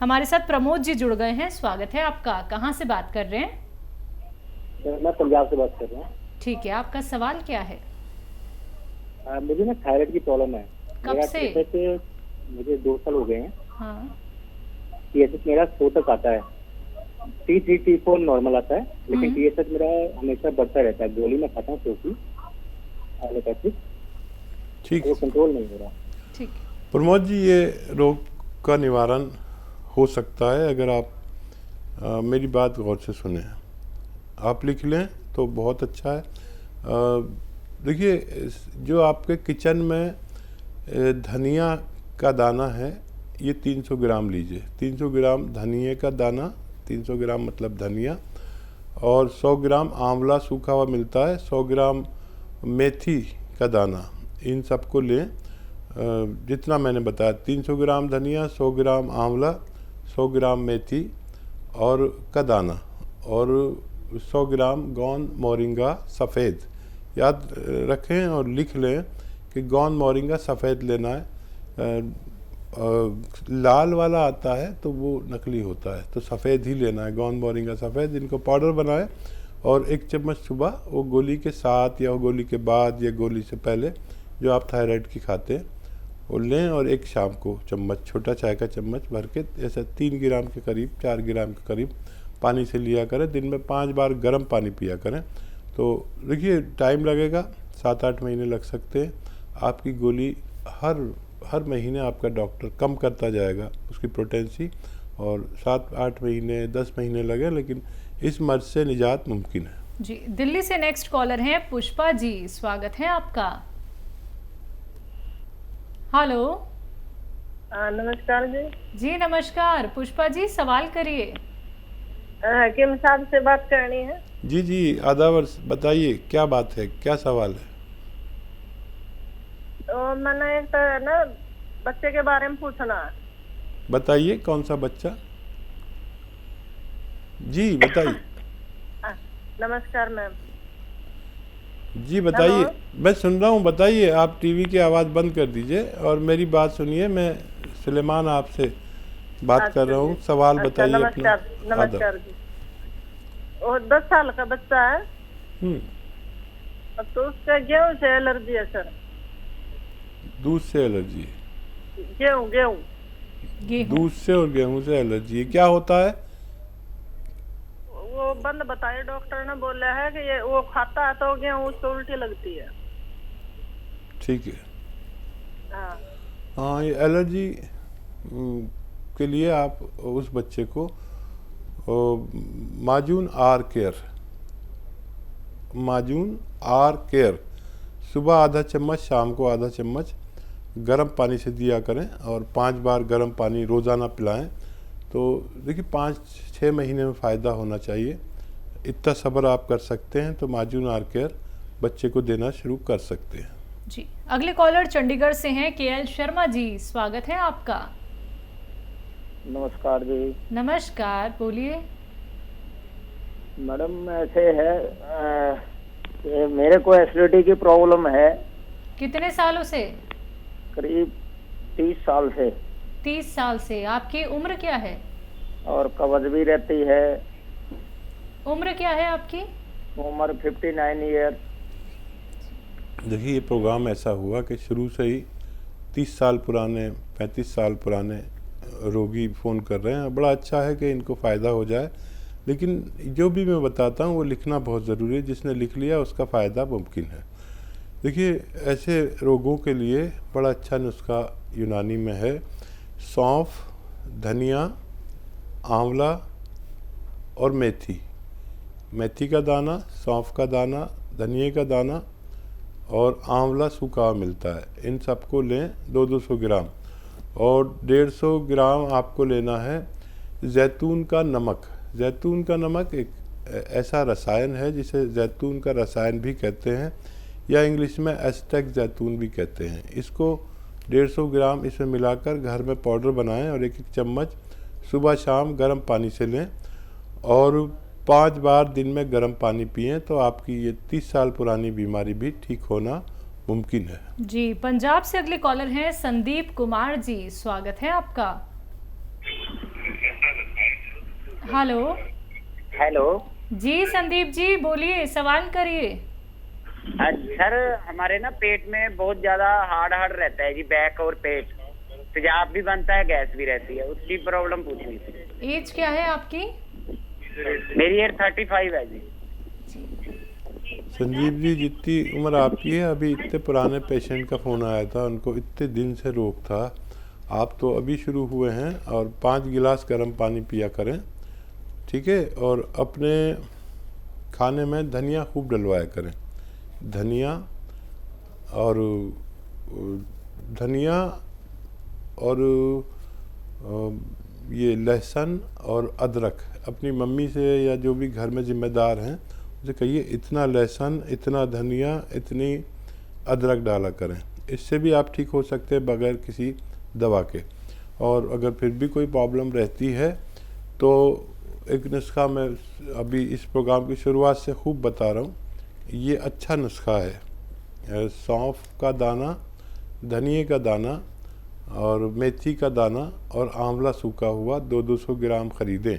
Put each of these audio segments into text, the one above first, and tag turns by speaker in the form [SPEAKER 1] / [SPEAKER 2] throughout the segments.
[SPEAKER 1] हमारे साथ प्रमोद जी जुड़ गए हैं, स्वागत है आपका। कहाँ से बात कर रहे हैं?
[SPEAKER 2] मैं पंजाब से बात कर रहा हूँ।
[SPEAKER 1] ठीक है, आपका सवाल क्या है?
[SPEAKER 2] मुझे ना थायराइड की प्रॉब्लम है।
[SPEAKER 1] कब
[SPEAKER 2] मेरा
[SPEAKER 1] से?
[SPEAKER 2] मुझे 2 साल हो गए हैं।
[SPEAKER 1] हाँ।
[SPEAKER 2] TSH मेरा 100 तक आता है। T3 T4 नॉर्मल आता है, लेकिन TSH मेरा हमेशा बढ़ता रहता है। गोली में खाता हूँ क्योंकि एलोपैथिक,
[SPEAKER 3] ठीक,
[SPEAKER 2] वो कंट्रोल नहीं हो रहा।
[SPEAKER 1] ठीक।
[SPEAKER 3] प्रमोद जी, ये रोग का निवारण हो सकता है अगर आप मेरी बात गौर से सुने। आप लिख लें तो बहुत अच्छा है। देखिए, जो आपके किचन में धनिया का दाना है, ये 300 ग्राम लीजिए। 300 ग्राम धनिए का दाना, 300 ग्राम मतलब धनिया, और 100 ग्राम आंवला सूखा हुआ मिलता है, 100 ग्राम मेथी का दाना। इन सबको लें जितना मैंने बताया, 300 ग्राम धनिया, 100 ग्राम आंवला, 100 ग्राम मेथी और का दाना, और 100 ग्राम गौन मोरिंगा सफ़ेद। याद रखें और लिख लें कि गौन मोरिंगा सफ़ेद लेना है। लाल वाला आता है तो वो नकली होता है, तो सफ़ेद ही लेना है, गौन मोरिंगा सफ़ेद। इनको पाउडर बनाएं और 1 चम्मच सुबह, वो गोली के साथ या वो गोली के बाद या गोली से पहले जो आप थायराइड की खाते हैं वो लें, और 1 शाम को चम्मच, छोटा चाय का चम्मच भर के, ऐसा 3 ग्राम के करीब, 4 ग्राम के करीब पानी से लिया करें। दिन में 5 बार गर्म पानी पिया करें। तो देखिए, टाइम लगेगा, 7-8 महीने लग सकते हैं। आपकी गोली हर महीने आपका डॉक्टर कम करता जाएगा उसकी पोटेंसी, और 7-8 महीने 10 महीने लगे, लेकिन इस मर्ज से निजात मुमकिन है।
[SPEAKER 1] जी, दिल्ली से नेक्स्ट कॉलर हैं पुष्पा जी, स्वागत है आपका। हेलो।
[SPEAKER 4] नमस्कार जी।
[SPEAKER 1] जी नमस्कार पुष्पा जी, सवाल करिए।
[SPEAKER 4] हकीम साहब से बात करनी है।
[SPEAKER 3] जी जी, आदावर, बताइए क्या बात है, क्या सवाल है?
[SPEAKER 4] तो मैंने एक तो ना बच्चे के बारे में पूछना है।
[SPEAKER 3] बताइए, कौन सा बच्चा? जी बताइए।
[SPEAKER 4] नमस्कार मैम।
[SPEAKER 3] जी बताइए, मैं सुन रहा हूँ, बताइए। आप टीवी की आवाज़ बंद कर दीजिए और मेरी बात सुनिए। मैं सुलेमान आपसे बात कर रहा हूँ। सवाल बताइए अपना।
[SPEAKER 4] नमस्कार। नमस्कार जी। वो 10 साल का बच्चा है, तो उसका गेहूं से एलर्जी है सर।
[SPEAKER 3] दूध से एलर्जी?
[SPEAKER 4] गेहूं गेहूं
[SPEAKER 3] दूध से और गेहूं से एलर्जी है, क्या होता है?
[SPEAKER 4] वो बंद बताए, डॉक्टर ने बोला है कि ये वो खाता है तो गेहूं उसको उल्टी लगती है।
[SPEAKER 3] ठीक है।
[SPEAKER 4] हाँ।
[SPEAKER 3] हाँ, ये एलर्जी के लिए आप उस बच्चे को माजून आर केयर सुबह आधा चम्मच, शाम को आधा चम्मच गर्म पानी से दिया करें, और 5 बार गर्म पानी रोज़ाना पिलाएं। तो देखिए, 5-6 महीने में फ़ायदा होना चाहिए। इतना सब्र आप कर सकते हैं तो माजून आर केयर बच्चे को देना शुरू कर सकते हैं।
[SPEAKER 1] जी, अगले कॉलर चंडीगढ़ से हैं KL शर्मा जी, स्वागत है आपका।
[SPEAKER 2] नमस्कार जी।
[SPEAKER 1] नमस्कार, बोलिए।
[SPEAKER 2] मैडम, ऐसे है, मेरे को एसिडिटी की प्रॉब्लम है।
[SPEAKER 1] कितने सालों से?
[SPEAKER 2] करीब 30 साल से।
[SPEAKER 1] 30 साल से। आपकी उम्र क्या है?
[SPEAKER 2] और कब्ज भी रहती है।
[SPEAKER 1] उम्र क्या है आपकी?
[SPEAKER 2] उम्र 59 ईयर।
[SPEAKER 3] देखिए, ये प्रोग्राम ऐसा हुआ कि शुरू से ही 30 साल पुराने, 35 साल पुराने रोगी फ़ोन कर रहे हैं। बड़ा अच्छा है कि इनको फ़ायदा हो जाए, लेकिन जो भी मैं बताता हूँ वो लिखना बहुत ज़रूरी है। जिसने लिख लिया उसका फ़ायदा मुमकिन है। देखिए, ऐसे रोगों के लिए बड़ा अच्छा नुस्खा यूनानी में है। सौंफ, धनिया, आंवला और मेथी का दाना, सौंफ का दाना, धनिए का दाना और आंवला सूखा मिलता है। इन सबको लें 200 ग्राम, और 150 ग्राम आपको लेना है जैतून का नमक। जैतून का नमक एक ऐसा रसायन है जिसे जैतून का रसायन भी कहते हैं, या इंग्लिश में एस्टेक जैतून भी कहते हैं। इसको 150 ग्राम इसमें मिलाकर घर में पाउडर बनाएं, और 1-1 चम्मच सुबह शाम गर्म पानी से लें, और 5 बार दिन में गर्म पानी पिएं, तो आपकी ये 30 साल पुरानी बीमारी भी ठीक होना मुमकिन है।
[SPEAKER 1] जी, पंजाब से अगले कॉलर हैं संदीप कुमार जी, स्वागत है आपका। हेलो।
[SPEAKER 5] हेलो।
[SPEAKER 1] जी संदीप जी बोलिए, सवाल करिए।
[SPEAKER 5] सर हमारे ना पेट में बहुत ज्यादा हार्ड हार्ड रहता है जी, बैक और पेट, तेजाब भी बनता है, गैस भी रहती है, उसकी प्रॉब्लम पूछनी थी।
[SPEAKER 1] एज क्या है आपकी?
[SPEAKER 5] मेरी एज 35 है जी।
[SPEAKER 3] संजीव जी, जितनी उम्र आपकी है, अभी इतने पुराने पेशेंट का फ़ोन आया था, उनको इतने दिन से रोग था। आप तो अभी शुरू हुए हैं, और 5 गिलास गर्म पानी पिया करें, ठीक है? और अपने खाने में धनिया खूब डलवाया करें। धनिया और धनिया और ये लहसुन और अदरक, अपनी मम्मी से या जो भी घर में ज़िम्मेदार हैं उसे कहिए इतना लहसुन, इतना धनिया, इतनी अदरक डाला करें। इससे भी आप ठीक हो सकते हैं बगैर किसी दवा के। और अगर फिर भी कोई प्रॉब्लम रहती है तो एक नुस्खा मैं अभी इस प्रोग्राम की शुरुआत से खूब बता रहा हूँ, ये अच्छा नुस्खा है। सौंफ का दाना, धनिए का दाना और मेथी का दाना और आंवला सूखा हुआ 200 ग्राम ख़रीदें।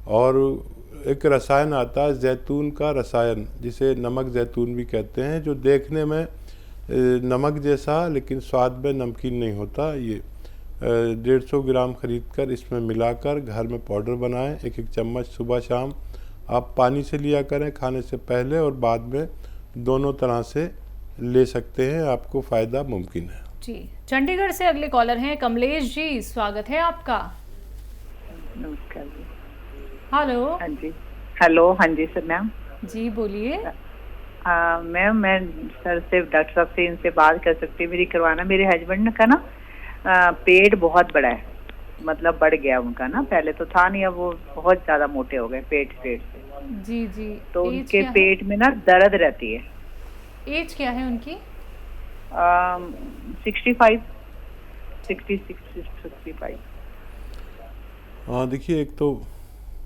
[SPEAKER 3] और एक रसायन आता है जैतून का रसायन, जिसे नमक जैतून भी कहते हैं, जो देखने में नमक जैसा लेकिन स्वाद में नमकीन नहीं होता। ये 150 ग्राम ख़रीद कर इसमें मिलाकर घर में पाउडर बनाएं। एक चम्मच सुबह शाम आप पानी से लिया करें, खाने से पहले और बाद में, दोनों तरह से ले सकते हैं, आपको फ़ायदा मुमकिन है।
[SPEAKER 1] जी, चंडीगढ़ से अगले कॉलर हैं कमलेश जी, स्वागत है आपका।
[SPEAKER 6] नमस्कार जी।
[SPEAKER 1] हेलो।
[SPEAKER 6] हाँ जी। हेलो। हाँ जी सर। मैम
[SPEAKER 1] जी बोलिए।
[SPEAKER 6] मैम मैं सर से, डॉक्टर साहब से इनसे बात कर सकती हूँ? मेरी करवाना, मेरे हस्बैंड का ना पेट बहुत बड़ा है, मतलब बढ़ गया उनका ना, पहले तो था नहीं, अब वो बहुत ज्यादा मोटे हो गए पेट से।
[SPEAKER 1] जी जी।
[SPEAKER 6] तो उनके पेट में ना दर्द रहती है।
[SPEAKER 1] एज क्या है उनकी?
[SPEAKER 6] 65, 66, 65।
[SPEAKER 3] हाँ देखिए, एक तो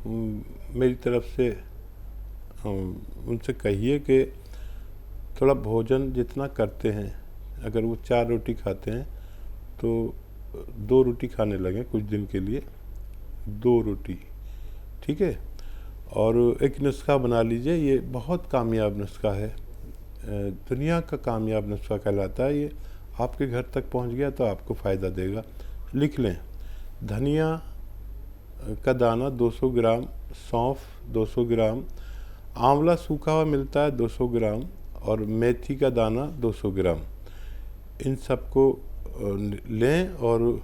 [SPEAKER 3] मेरी तरफ से उनसे कहिए कि थोड़ा भोजन जितना करते हैं, अगर वो 4 रोटी खाते हैं तो 2 रोटी खाने लगें कुछ दिन के लिए, 2 रोटी, ठीक है? और एक नुस्खा बना लीजिए, ये बहुत कामयाब नुस्खा है, दुनिया का कामयाब नुस्खा कहलाता है। ये आपके घर तक पहुंच गया तो आपको फ़ायदा देगा। लिख लें, धनिया का दाना 200 ग्राम, सौंफ 200 ग्राम, आंवला सूखा हुआ मिलता है 200 ग्राम, और मेथी का दाना 200 ग्राम। इन सबको लें। और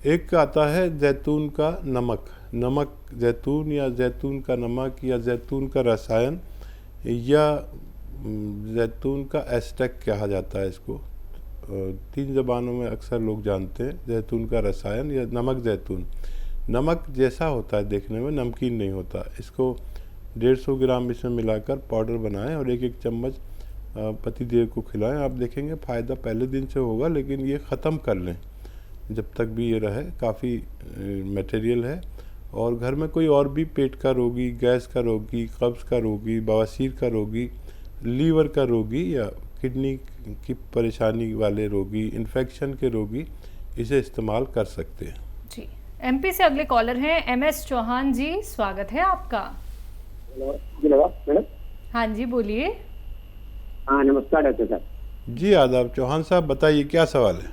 [SPEAKER 3] एक आता है जैतून का नमक, नमक जैतून या जैतून का नमक या जैतून का रसायन या जैतून का एस्टेक कहा जाता है इसको, 3 ज़बानों में अक्सर लोग जानते हैं। जैतून का रसायन या नमक जैतून, नमक जैसा होता है देखने में, नमकीन नहीं होता। इसको 150 ग्राम इसमें मिलाकर पाउडर बनाएं और एक चम्मच पति देव को खिलाएं। आप देखेंगे फ़ायदा पहले दिन से होगा, लेकिन ये ख़त्म कर लें जब तक भी ये रहे, काफ़ी मटेरियल है। और घर में कोई और भी पेट का रोगी, गैस का रोगी, कब्ज़ का रोगी, बवासीर का रोगी, लीवर का रोगी या किडनी की परेशानी वाले रोगी, इन्फेक्शन के रोगी इसे इस्तेमाल कर सकते हैं।
[SPEAKER 1] जी, एमपी से अगले कॉलर हैं MS चौहान जी, स्वागत है आपका।
[SPEAKER 2] जी मैडम।
[SPEAKER 1] हाँ जी बोलिए।
[SPEAKER 2] हाँ नमस्कार डॉक्टर साहब।
[SPEAKER 3] जी आदाब, चौहान साहब बताइए क्या सवाल है?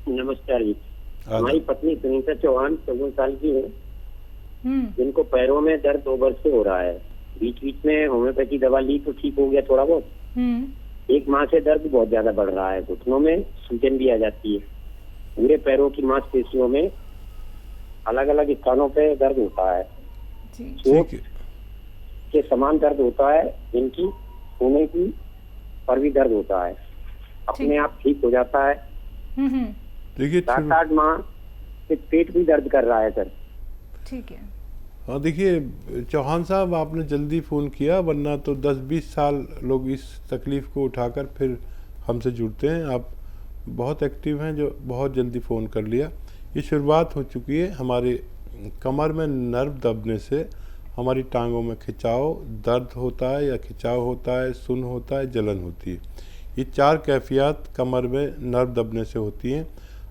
[SPEAKER 2] नमस्कार जी। हमारी पत्नी सुनीता चौहान 54 साल की है, जिनको पैरों में दर्द 2 वर्ष से हो रहा है। बीच बीच में होम्योपैथी दवा ली तो ठीक हो गया थोड़ा बहुत। 1 माह से दर्द बहुत ज्यादा बढ़ रहा है, घुटनों में सूजन भी आ जाती है, पूरे पैरों की मांसपेशियों में अलग अलग स्थानों पे दर्द होता है, चोट के समान दर्द होता है, जिनकी होने की पर भी दर्द होता है, अपने आप ठीक हो जाता है।
[SPEAKER 3] देखिए
[SPEAKER 2] 7-8 माह से पेट भी दर्द कर रहा है सर।
[SPEAKER 1] ठीक है।
[SPEAKER 3] हाँ देखिए चौहान साहब, आपने जल्दी फ़ोन किया, वरना तो 10-20 साल लोग इस तकलीफ़ को उठाकर फिर हमसे जुड़ते हैं। आप बहुत एक्टिव हैं जो बहुत जल्दी फ़ोन कर लिया। ये शुरुआत हो चुकी है हमारे कमर में नर्व दबने से, हमारी टांगों में खिंचाव, दर्द होता है या खिंचाव होता है, सुन्न होता है, जलन होती है। ये 4 कैफियत कमर में नर्व दबने से होती हैं।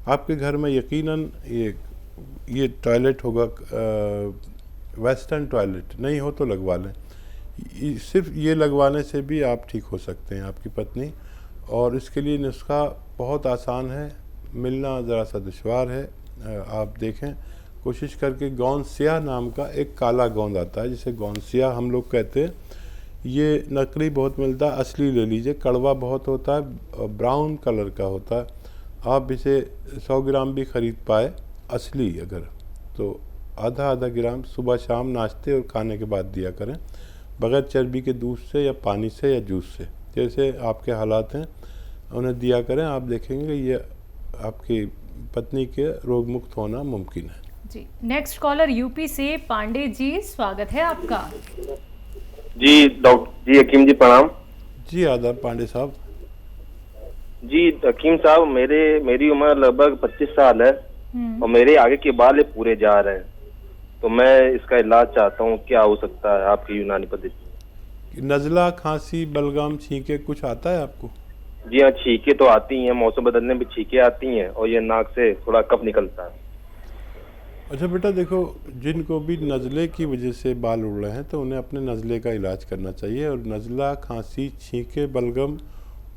[SPEAKER 3] आपके घर में यकीनन ये टॉयलेट होगा वेस्टर्न टॉयलेट नहीं हो तो लगवा लें। सिर्फ ये लगवाने से भी आप ठीक हो सकते हैं आपकी पत्नी। और इसके लिए नुस्खा बहुत आसान है, मिलना ज़रा सा दुश्वार है। आप देखें कोशिश करके, गोंद स्याह नाम का एक काला गोंद आता है जिसे गोंद स्याह हम लोग कहते हैं। ये नकली बहुत मिलता है, असली ले लीजिए। कड़वा बहुत होता है, ब्राउन कलर का होता है। आप इसे 100 ग्राम भी ख़रीद पाए असली अगर, तो आधा आधा ग्राम सुबह शाम नाश्ते और खाने के बाद दिया करें, बग़ैर चर्बी के दूध से या पानी से या जूस से, जैसे आपके हालात हैं उन्हें दिया करें। आप देखेंगे ये आपकी पत्नी के रोग मुक्त होना मुमकिन है।
[SPEAKER 1] जी, नेक्स्ट कॉलर यूपी से पांडे जी, स्वागत है आपका।
[SPEAKER 7] जी डॉक्टर जी, हकीम जी प्रणाम।
[SPEAKER 3] जी आदाब पांडे साहब।
[SPEAKER 7] जी हकीम साहब, मेरी उम्र लगभग 25 साल है और मेरे आगे के बाल पूरे जा रहे हैं, तो मैं इसका इलाज चाहता हूँ, क्या हो सकता है आपकी यूनानी पद्धति?
[SPEAKER 3] नज़ला, खांसी, बलगम, छींके कुछ आता है आपको?
[SPEAKER 7] जी हाँ, छींके तो आती हैं, मौसम बदलने में छींके आती हैं और ये नाक से थोड़ा कफ निकलता है।
[SPEAKER 3] अच्छा बेटा देखो, जिनको भी नज़ले की वजह से बाल उड़ रहे हैं तो उन्हें अपने नज़ले का इलाज करना चाहिए। और नज़ला, खांसी, छींके, बलगम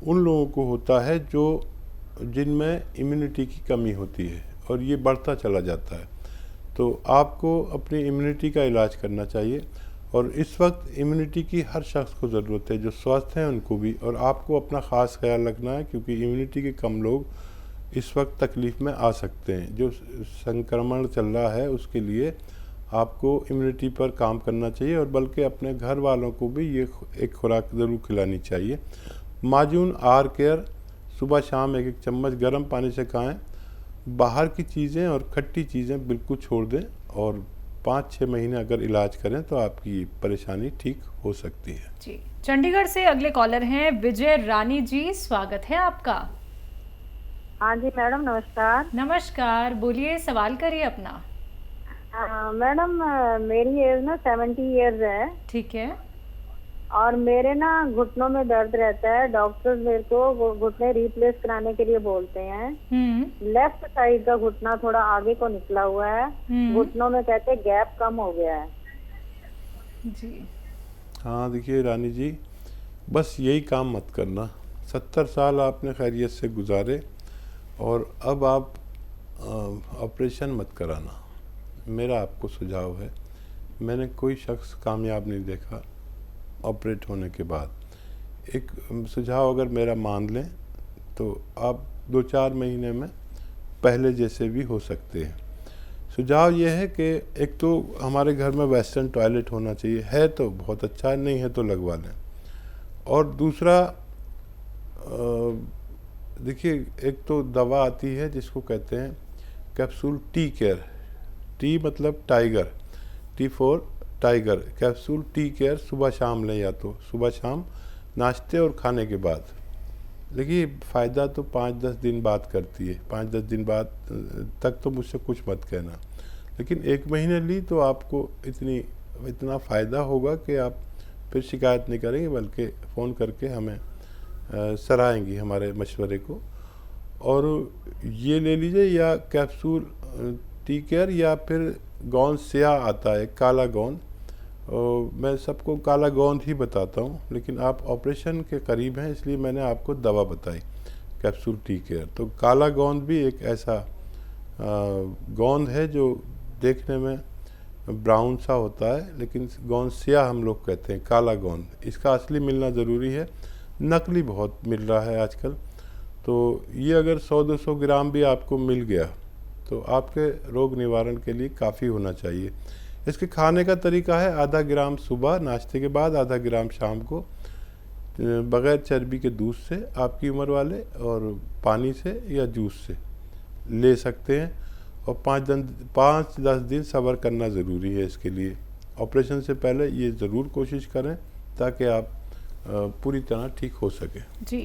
[SPEAKER 3] उन लोगों को होता है जिनमें इम्यूनिटी की कमी होती है और ये बढ़ता चला जाता है। तो आपको अपनी इम्यूनिटी का इलाज करना चाहिए। और इस वक्त इम्यूनिटी की हर शख्स को ज़रूरत है, जो स्वस्थ हैं उनको भी, और आपको अपना ख़ास ख्याल रखना है, क्योंकि इम्यूनिटी के कम लोग इस वक्त तकलीफ़ में आ सकते हैं। जो संक्रमण चल रहा है उसके लिए आपको इम्यूनिटी पर काम करना चाहिए, और बल्कि अपने घर वालों को भी ये एक खुराक ज़रूर खिलानी चाहिए। माजून आर केयर सुबह शाम 1-1 चम्मच गर्म पानी से खाएं। बाहर की चीज़ें और खट्टी चीज़ें बिल्कुल छोड़ दें, और 5-6 महीने अगर इलाज करें तो आपकी परेशानी ठीक हो सकती है।
[SPEAKER 1] जी, चंडीगढ़ से अगले कॉलर हैं विजय रानी जी, स्वागत है आपका।
[SPEAKER 4] हाँ जी मैडम, नमस्कार।
[SPEAKER 1] नमस्कार, बोलिए, सवाल करिए अपना।
[SPEAKER 4] मैडम मेरी एज ना 70 इयर्स है।
[SPEAKER 1] ठीक है।
[SPEAKER 4] और मेरे ना घुटनों में दर्द रहता है। डॉक्टर मेरे को घुटने रिप्लेस कराने के लिए बोलते हैं। लेफ्ट साइड का घुटना थोड़ा आगे को निकला हुआ है। घुटनों में कहते हैं गैप कम हो गया है।
[SPEAKER 1] जी
[SPEAKER 3] हाँ देखिए रानी जी, बस यही काम मत करना। 70 साल आपने खैरियत से गुजारे और अब आप ऑपरेशन मत कराना। मेरा आपको सुझाव है, मैंने कोई शख्स कामयाब नहीं देखा ऑपरेट होने के बाद। एक सुझाव अगर मेरा मान लें तो आप 2-4 महीने में पहले जैसे भी हो सकते हैं। सुझाव ये है कि एक तो हमारे घर में वेस्टर्न टॉयलेट होना चाहिए, है तो बहुत अच्छा, नहीं है तो लगवा लें। और दूसरा देखिए, एक तो दवा आती है जिसको कहते हैं कैप्सूल टी केयर। टी मतलब tiger, T for tiger. Capsule tea care सुबह शाम लें, या तो सुबह शाम नाश्ते और खाने के बाद। देखिए फ़ायदा तो 5-10 दिन बाद करती है, 5-10 दिन बाद तक तो मुझसे कुछ मत कहना, लेकिन 1 महीने ली तो आपको इतना फ़ायदा होगा कि आप फिर शिकायत नहीं करेंगे, बल्कि फ़ोन करके हमें सराहेंगी हमारे मशवरे को। और ये ले लीजिए, या कैप्सूल टी केयर, या फिर गोंद स्याह आता है, काला गोंद। मैं सबको काला गोंद ही बताता हूँ, लेकिन आप ऑपरेशन के करीब हैं इसलिए मैंने आपको दवा बताई कैप्सूल टी केयर। तो काला गोंद भी एक ऐसा गोंद है जो देखने में ब्राउन सा होता है, लेकिन गोंद स्याह हम लोग कहते हैं, काला गोंद। इसका असली मिलना ज़रूरी है, नकली बहुत मिल रहा है आजकल। तो ये अगर 100-200 ग्राम भी आपको मिल गया तो आपके रोग निवारण के लिए काफ़ी होना चाहिए। इसके खाने का तरीका है, आधा ग्राम सुबह नाश्ते के बाद, आधा ग्राम शाम को, बग़ैर चर्बी के दूध से आपकी उम्र वाले, और पानी से या जूस से ले सकते हैं। और 5-10 दिन सब्र करना ज़रूरी है इसके लिए। ऑपरेशन से पहले ये ज़रूर कोशिश करें ताकि आप पूरी तरह ठीक हो सके।
[SPEAKER 1] जी,